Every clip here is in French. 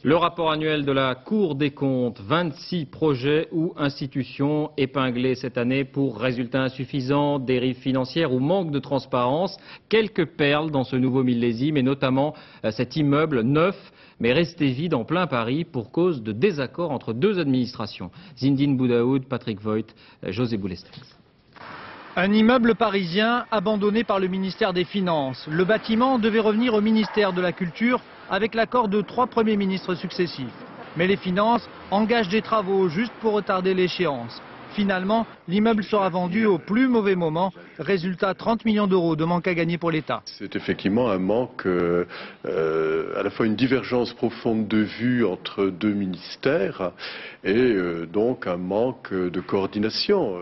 Le rapport annuel de la Cour des comptes, 26 projets ou institutions épinglés cette année pour résultats insuffisants, dérives financières ou manque de transparence. Quelques perles dans ce nouveau millésime et notamment cet immeuble neuf mais resté vide en plein Paris pour cause de désaccords entre deux administrations. Zindine Boudaoud, Patrick Voigt, José Boulestex. Un immeuble parisien abandonné par le ministère des Finances. Le bâtiment devait revenir au ministère de la Culture avec l'accord de 3 premiers ministres successifs. Mais les Finances engagent des travaux juste pour retarder l'échéance. Finalement, l'immeuble sera vendu au plus mauvais moment. Résultat, 30 millions d'euros de manque à gagner pour l'État. C'est effectivement un manque, à la fois une divergence profonde de vue entre deux ministères et donc un manque de coordination.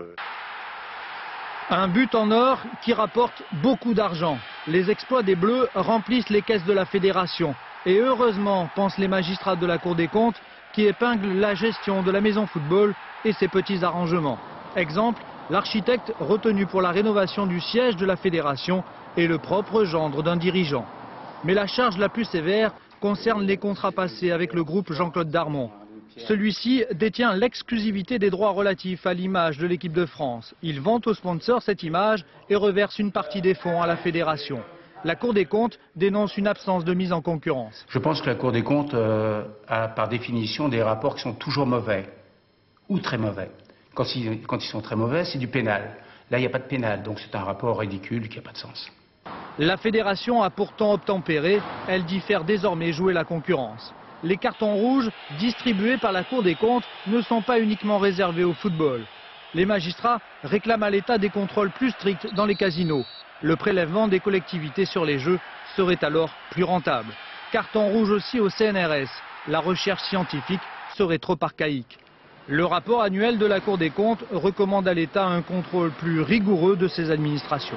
Un but en or qui rapporte beaucoup d'argent. Les exploits des Bleus remplissent les caisses de la fédération. Et heureusement, pensent les magistrats de la Cour des comptes, qui épinglent la gestion de la maison football et ses petits arrangements. Exemple, l'architecte retenu pour la rénovation du siège de la fédération est le propre gendre d'un dirigeant. Mais la charge la plus sévère concerne les contrats passés avec le groupe Jean-Claude Darmon. Celui-ci détient l'exclusivité des droits relatifs à l'image de l'équipe de France. Il vend aux sponsors cette image et reverse une partie des fonds à la fédération. La Cour des comptes dénonce une absence de mise en concurrence. Je pense que la Cour des comptes a par définition des rapports qui sont toujours mauvais ou très mauvais. Quand ils sont très mauvais, c'est du pénal. Là, il n'y a pas de pénal, donc c'est un rapport ridicule qui n'a pas de sens. La fédération a pourtant obtempéré. Elle diffère désormais jouer la concurrence. Les cartons rouges distribués par la Cour des comptes ne sont pas uniquement réservés au football. Les magistrats réclament à l'État des contrôles plus stricts dans les casinos. Le prélèvement des collectivités sur les jeux serait alors plus rentable. Carton rouge aussi au CNRS. La recherche scientifique serait trop archaïque. Le rapport annuel de la Cour des comptes recommande à l'État un contrôle plus rigoureux de ses administrations.